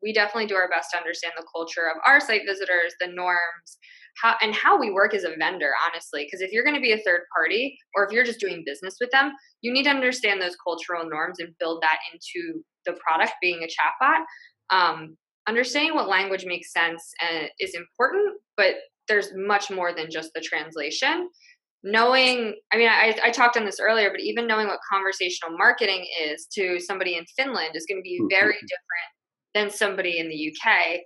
We definitely do our best to understand the culture of our site visitors, the norms, how we work as a vendor, honestly. Because if you're going to be a third party, or if you're just doing business with them, you need to understand those cultural norms and build that into the product, being a chatbot. Understanding what language makes sense is important, but there's much more than just the translation. I talked on this earlier, but even knowing what conversational marketing is to somebody in Finland is going to be very different than somebody in the UK.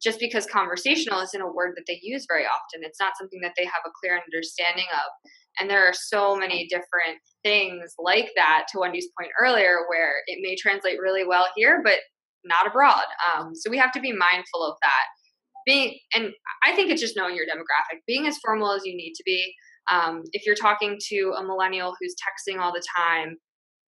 Just because conversational isn't a word that they use very often. It's not something that they have a clear understanding of. And there are so many different things like that, to Wendy's point earlier, where it may translate really well here, but not abroad. So we have to be mindful of that. And I think it's just knowing your demographic, being as formal as you need to be. If you're talking to a millennial who's texting all the time,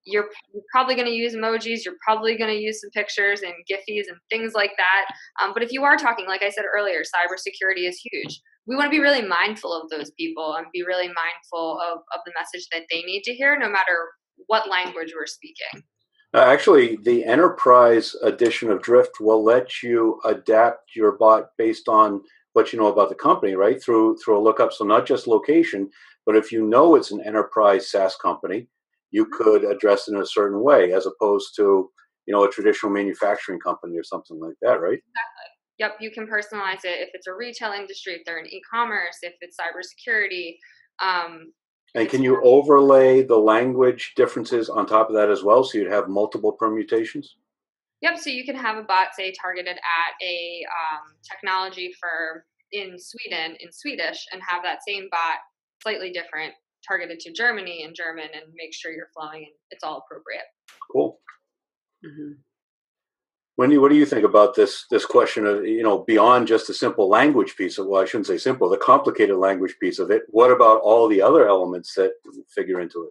you're probably going to use emojis. You're probably going to use some pictures and GIFs and things like that. But if you are talking, like I said earlier, cybersecurity is huge. We want to be really mindful of those people and be really mindful of the message that they need to hear, no matter what language we're speaking. Actually, the enterprise edition of Drift will let you adapt your bot based on what you know about the company, right? Through a lookup. So not just location, but if you know it's an enterprise SaaS company, you could address it in a certain way, as opposed to, a traditional manufacturing company or something like that, right? Exactly. Yep, you can personalize it if it's a retail industry, if they're in e-commerce, if it's cybersecurity. And can you overlay the language differences on top of that as well, so you'd have multiple permutations? Yep, so you can have a bot, say, targeted at a technology firm in Sweden, in Swedish, and have that same bot slightly different targeted to Germany in German and make sure you're flowing and it's all appropriate. Cool. Mm-hmm. Wendy, what do you think about this question of, beyond just the simple language piece of, well, I shouldn't say simple, the complicated language piece of it? What about all the other elements that figure into it?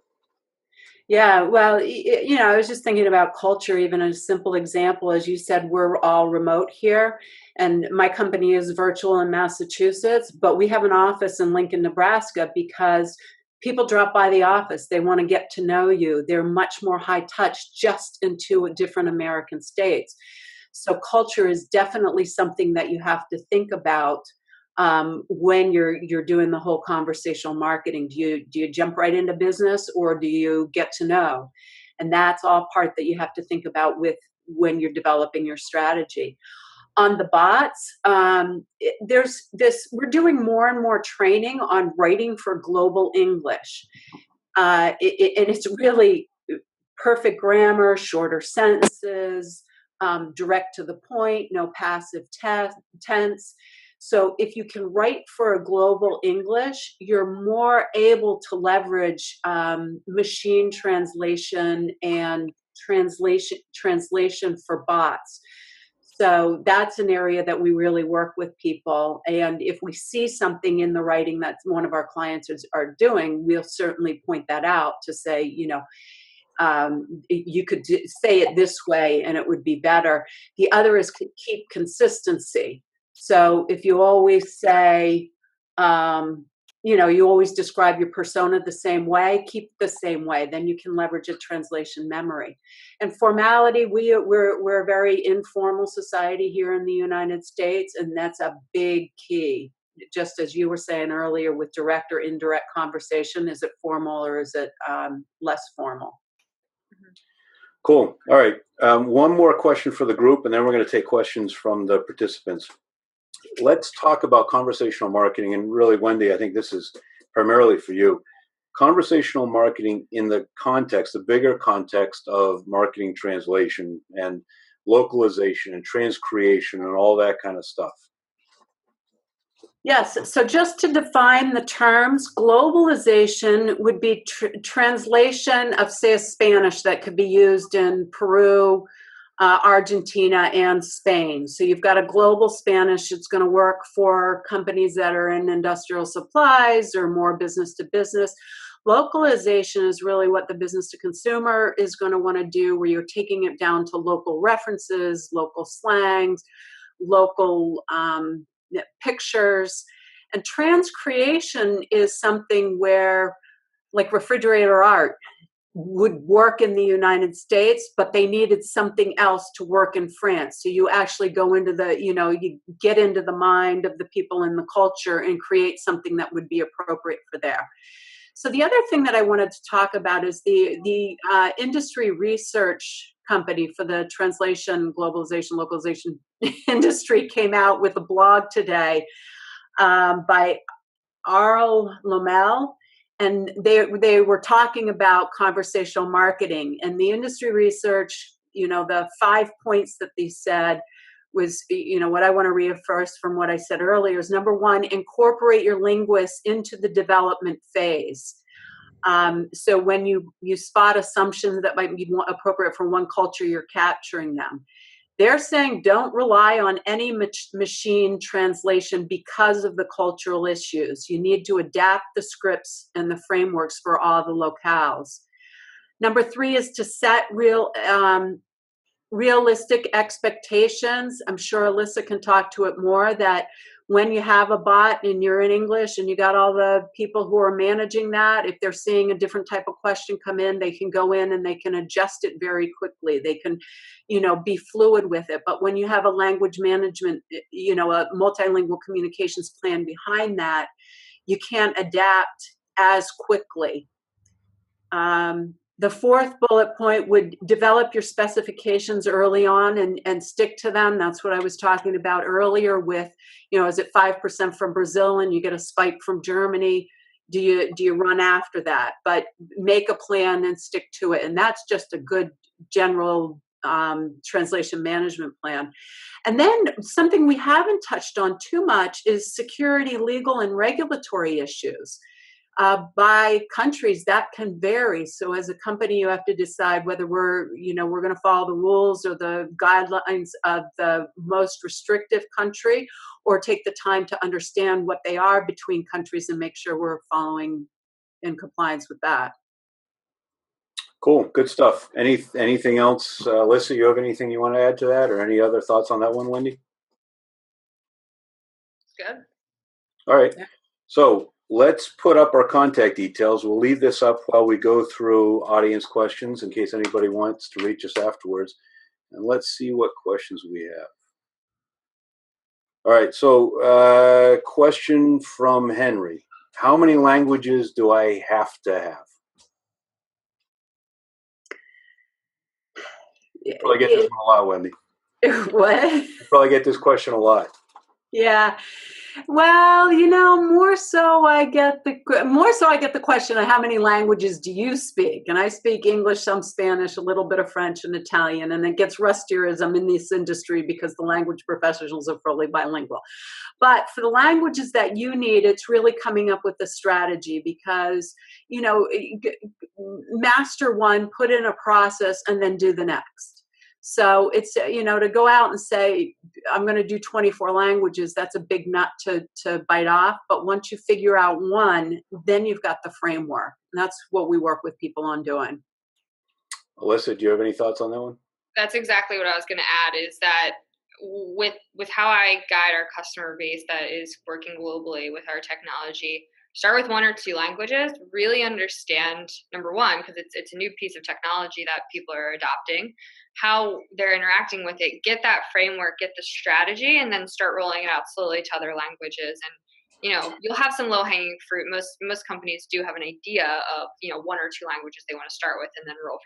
Yeah, well, I was just thinking about culture, even a simple example. As you said, we're all remote here, and my company is virtual in Massachusetts, but we have an office in Lincoln, Nebraska, because people drop by the office. They want to get to know you. They're much more high touch just into different American states. So culture is definitely something that you have to think about when you're doing the whole conversational marketing. Do you jump right into business, or do you get to know? And that's all part that you have to think about when you're developing your strategy. On the bots, there's this. We're doing more and more training on writing for global English, and it's really perfect grammar, shorter sentences, direct to the point, no passive tense. So if you can write for a global English, you're more able to leverage machine translation and translation for bots. So that's an area that we really work with people. And if we see something in the writing that one of our clients are doing, we'll certainly point that out to say, you could say it this way and it would be better. The other is keep consistency. So if you always say, you always describe your persona the same way, keep it the same way, then you can leverage a translation memory. And formality, we're a very informal society here in the United States, and that's a big key. Just as you were saying earlier with direct or indirect conversation, is it formal or is it less formal? Cool. All right. One more question for the group, and then we're going to take questions from the participants. Let's talk about conversational marketing. And really, Wendy, I think this is primarily for you. Conversational marketing in the bigger context of marketing translation and localization and transcreation and all that kind of stuff. Yes. So just to define the terms, globalization would be translation of, say, a Spanish that could be used in Peru, Argentina, and Spain. So you've got a global Spanish. It's going to work for companies that are in industrial supplies or more business to business. Localization is really what the business to consumer is going to want to do, where you're taking it down to local references, local slangs, local pictures. And transcreation is something where, like refrigerator art, would work in the United States, but they needed something else to work in France. So you actually go into you get into the mind of the people in the culture and create something that would be appropriate for there. So the other thing that I wanted to talk about is the industry research company for the translation, globalization, localization industry came out with a blog today by Arl Lomel. And they were talking about conversational marketing, and the industry research, the 5 points that they said was, what I want to reinforce from what I said earlier is, number one, incorporate your linguists into the development phase. So when you spot assumptions that might be appropriate for one culture, you're capturing them. They're saying don't rely on any machine translation because of the cultural issues. You need to adapt the scripts and the frameworks for all the locales. Number three is to set realistic expectations. I'm sure Alyssa can talk to it more, that when you have a bot and you're in English and you got all the people who are managing that, if they're seeing a different type of question come in, they can go in and they can adjust it very quickly. They can, be fluid with it. But when you have a language management, a multilingual communications plan behind that, you can't adapt as quickly. The fourth bullet point would develop your specifications early on and stick to them. That's what I was talking about earlier with, is it 5% from Brazil and you get a spike from Germany? Do you run after that? But make a plan and stick to it. And that's just a good general translation management plan. And then something we haven't touched on too much is security, legal, and regulatory issues. By countries, that can vary. So as a company, you have to decide whether we're going to follow the rules or the guidelines of the most restrictive country, or take the time to understand what they are between countries and make sure we're following in compliance with that. Cool. Good stuff. Anything else, Alyssa, you have anything you want to add to that, or any other thoughts on that one, Wendy? Good. All right. So let's put up our contact details. We'll leave this up while we go through audience questions in case anybody wants to reach us afterwards. And let's see what questions we have. All right. So question from Henry. How many languages do I have to have? You probably get this one a lot, Wendy. What? You probably get this question a lot. Yeah. Well, more so I get the question of how many languages do you speak? And I speak English, some Spanish, a little bit of French and Italian, and it gets rustier as I'm in this industry because the language professionals are fully bilingual. But for the languages that you need, it's really coming up with a strategy because, master one, put in a process, and then do the next. So it's, to go out and say, I'm going to do 24 languages, that's a big nut to bite off. But once you figure out one, then you've got the framework. And that's what we work with people on doing. Alyssa, do you have any thoughts on that one? That's exactly what I was going to add, is that with how I guide our customer base that is working globally with our technology, start with 1 or 2 languages, really understand, number one, because it's a new piece of technology that people are adopting, how they're interacting with it, get that framework, get the strategy, and then start rolling it out slowly to other languages. And, you'll have some low-hanging fruit. Most companies do have an idea of, 1 or 2 languages they want to start with and then roll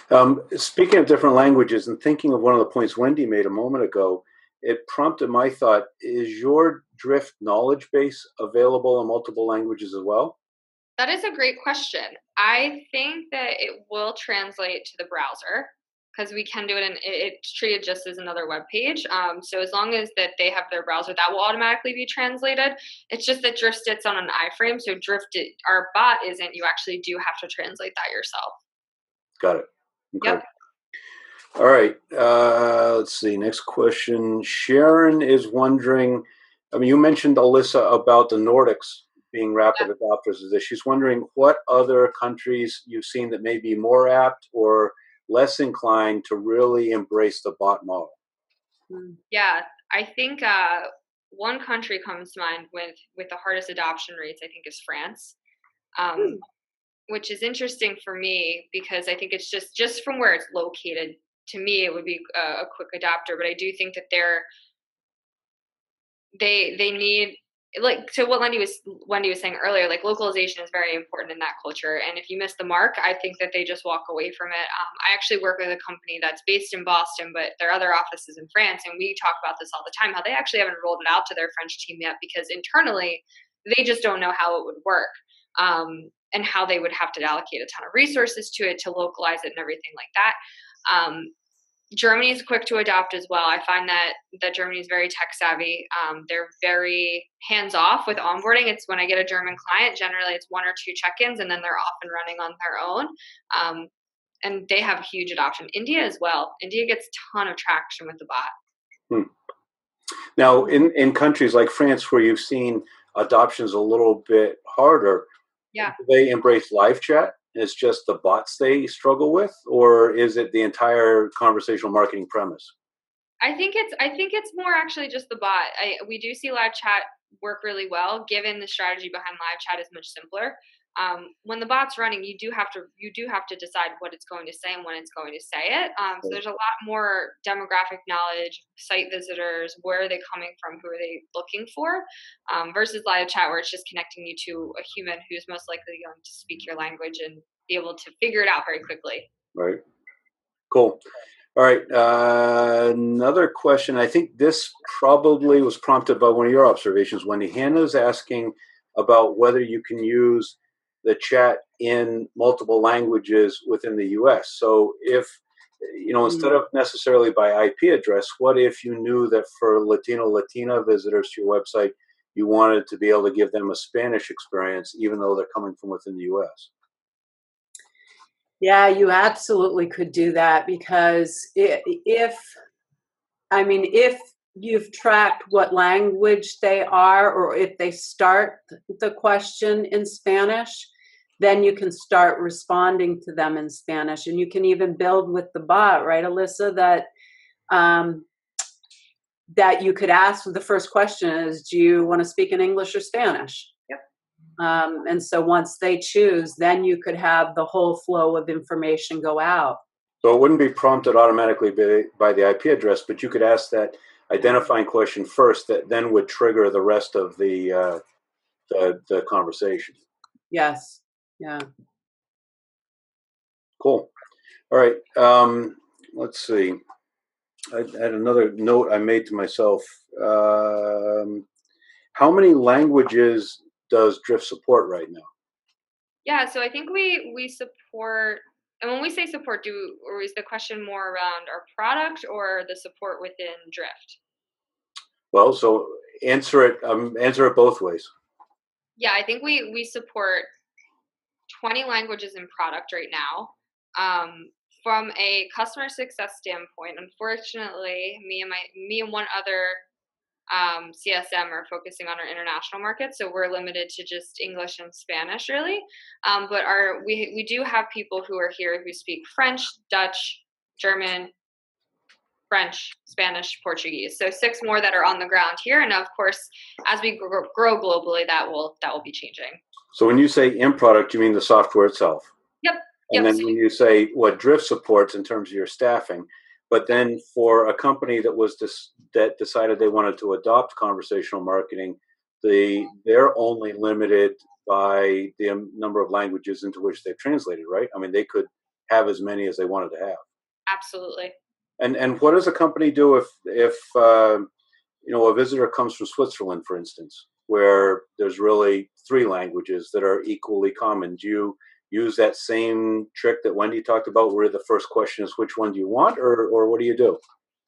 from there. Speaking of different languages and thinking of one of the points Wendy made a moment ago, it prompted my thought, is your Drift knowledge base available in multiple languages as well? That is a great question. I think that it will translate to the browser because we can do it, and it's treated just as another web page. So as long as that they have their browser, that will automatically be translated. It's just that Drift sits on an iframe, so our bot isn't. You actually do have to translate that yourself. Got it. Okay. Yep. All right. Let's see. Next question. Sharon is wondering, you mentioned, Alyssa, about the Nordics being rapid adopters of this. She's wondering what other countries you've seen that may be more apt or less inclined to really embrace the bot model. Yeah, I think one country comes to mind with the hardest adoption rates, I think, is France, which is interesting for me because I think it's just from where it's located. To me, it would be a quick adopter, but I do think that they need, like, to what Wendy was saying earlier, like, localization is very important in that culture. And if you miss the mark, I think that they just walk away from it. I actually work with a company that's based in Boston, but their other offices in France. And we talk about this all the time, how they actually haven't rolled it out to their French team yet because internally they just don't know how it would work. And how they would have to allocate a ton of resources to it to localize it and everything like that. Germany is quick to adopt as well. I find that Germany is very tech savvy. They're very hands off with onboarding. It's when I get a German client, generally it's 1 or 2 check-ins and then they're off and running on their own. And they have huge adoption. India as well. India gets a ton of traction with the bot. Now, in countries like France where you've seen adoptions a little bit harder, do they embrace live chat? It's just the bots they struggle with, or is it the entire conversational marketing premise? I think it's more actually just the bot. We do see live chat work really well, given the strategy behind live chat is much simpler. When the bot's running, you do have to decide what it's going to say and when it's going to say it. So there's a lot more demographic knowledge, site visitors, where are they coming from, who are they looking for, versus live chat where it's just connecting you to a human who's most likely going to speak your language and be able to figure it out very quickly. Right. Cool. All right. Another question. I think this probably was prompted by one of your observations, Wendy. Hannah's asking about whether you can use the chat in multiple languages within the U.S. So if, instead of necessarily by IP address, what if you knew that for Latino, Latina visitors to your website, you wanted to be able to give them a Spanish experience, even though they're coming from within the U.S. Yeah, you absolutely could do that, because if you've tracked what language they are, or if they start the question in Spanish, then you can start responding to them in Spanish. And you can even build with the bot, right, Alyssa, that you could ask, the first question is, do you want to speak in English or Spanish? Yep. And so once they choose, then you could have the whole flow of information go out. So it wouldn't be prompted automatically by the IP address, but you could ask that identifying question first, that then would trigger the rest of the conversation. Yes. Yeah. Cool. All right. Let's see. I had another note I made to myself. How many languages does Drift support right now? Yeah, so I think we support, and when we say support, or is the question more around our product or the support within Drift? Well, so answer it both ways. Yeah, I think we support 20 languages in product right now. From a customer success standpoint, unfortunately, me and one other CSM are focusing on our international markets, so we're limited to just English and Spanish, really. But we do have people who are here who speak French, Dutch, German, French, Spanish, Portuguese. So 6 more that are on the ground here, and of course, as we grow globally, that will be changing. So when you say in product, you mean the software itself? Yep. And then when you say what Drift supports in terms of your staffing, but then for a company that decided they wanted to adopt conversational marketing, they're only limited by the number of languages into which they've translated, right? I mean, they could have as many as they wanted to have. Absolutely. And what does a company do if a visitor comes from Switzerland, for instance, where there's really 3 languages that are equally common? Do you use that same trick that Wendy talked about, where the first question is which one do you want, or what do you do?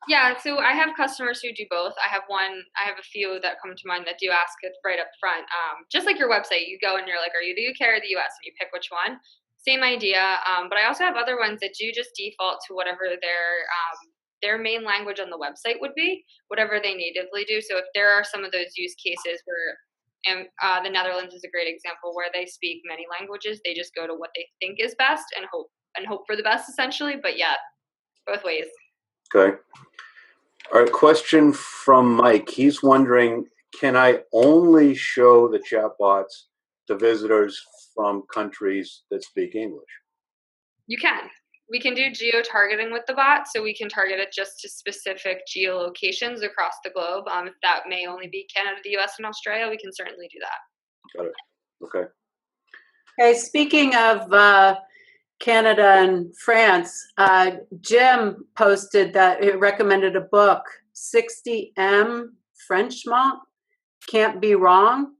Yeah, so I have customers who do both. I have a few that come to mind that do ask it right up front. Just like your website, you go and you're like, are you the UK or the US? And you pick which one. Same idea. But I also have other ones that do just default to whatever their main language on the website would be, whatever they natively do. So if there are some of those use cases where, and the Netherlands is a great example, where they speak many languages, they just go to what they think is best and hope for the best, essentially. But yeah, both ways. Okay. All right. Question from Mike. He's wondering, can I only show the chatbots to visitors from countries that speak English? You can. We can do geo-targeting with the bot, so we can target it just to specific geolocations across the globe. If that may only be Canada, the US, and Australia, we can certainly do that. Got it. Okay. Okay, speaking of Canada and France, Jim posted that it recommended a book, 60M Frenchement, Can't Be Wrong,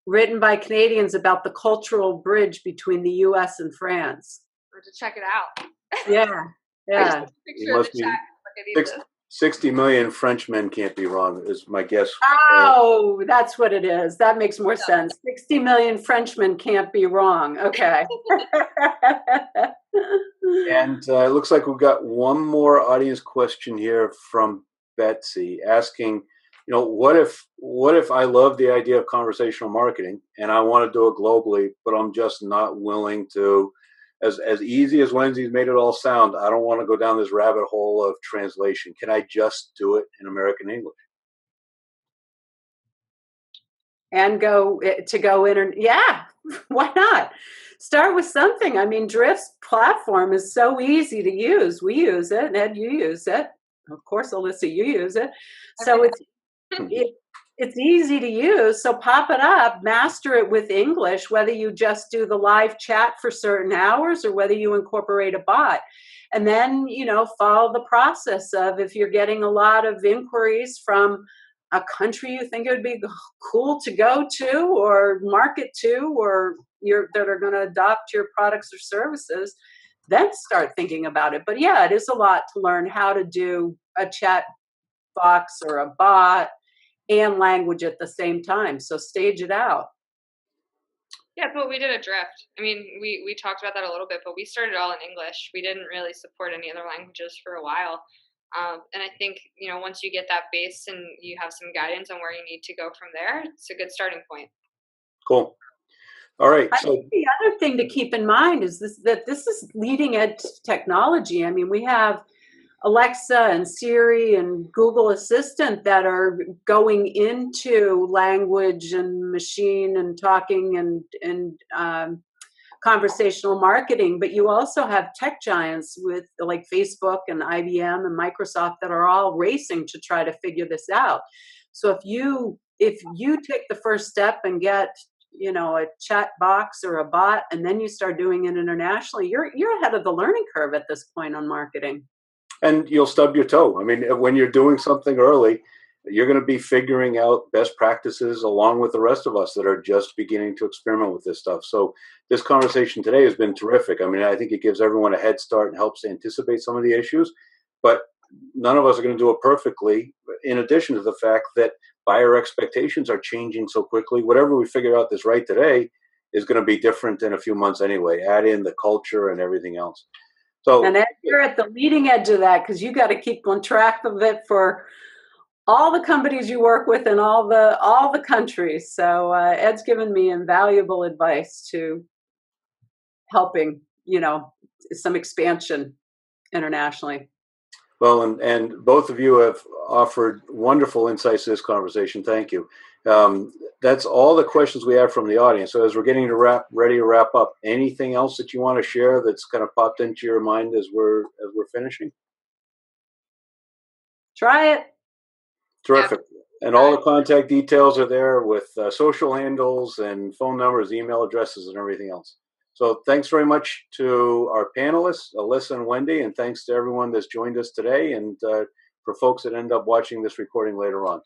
written by Canadians about the cultural bridge between the US and France. Or to check it out. Yeah. I just picture the chat. Look at 60 million Frenchmen can't be wrong, is my guess. Oh, that's what it is. That makes more sense. 60 million Frenchmen can't be wrong. Okay. And it looks like we've got one more audience question here from Betsy asking, what if I love the idea of conversational marketing and I want to do it globally, but I'm just not willing to, as easy as Wendy's made it all sound, I don't want to go down this rabbit hole of translation. Can I just do it in American English? And yeah, why not? Start with something. I mean, Drift's platform is so easy to use. We use it. Ed, you use it. Of course, Alyssa, you use it. So it's easy to use. So pop it up, master it with English, whether you just do the live chat for certain hours or whether you incorporate a bot. And then, follow the process of, if you're getting a lot of inquiries from a country you think it would be cool to go to or market to, or that are going to adopt your products or services, then start thinking about it. But yeah, it is a lot to learn how to do a chat box or a bot and language at the same time. So stage it out. Yeah, that's what we did at Drift. I mean, we talked about that a little bit, but we started all in English. We didn't really support any other languages for a while. And I think, once you get that base and you have some guidance on where you need to go from there, it's a good starting point. Cool. All right. I So think the other thing to keep in mind is that this is leading edge technology. I mean, we have Alexa and Siri and Google Assistant that are going into language and machine and talking and conversational marketing. But you also have tech giants with like Facebook and IBM and Microsoft that are all racing to try to figure this out. So if you take the first step and get a chat box or a bot, and then you start doing it internationally, you're ahead of the learning curve at this point on marketing. and you'll stub your toe. I mean, when you're doing something early, you're going to be figuring out best practices along with the rest of us that are just beginning to experiment with this stuff. So this conversation today has been terrific. I mean, I think it gives everyone a head start and helps anticipate some of the issues, but none of us are going to do it perfectly, in addition to the fact that buyer expectations are changing so quickly. Whatever we figure out this right today is going to be different in a few months anyway. Add in the culture and everything else. So, And Ed, you're at the leading edge of that because you got to keep on track of it for all the companies you work with in all the countries. So Ed's given me invaluable advice to helping, some expansion internationally. well, and both of you have offered wonderful insights to this conversation. Thank you. That's all the questions we have from the audience. So as we're getting ready to wrap up, anything else that you want to share that's kind of popped into your mind as we're finishing? Try it. Terrific. And all the contact details are there with social handles and phone numbers, email addresses, and everything else. So thanks very much to our panelists, Alyssa and Wendy, and thanks to everyone that's joined us today and for folks that end up watching this recording later on.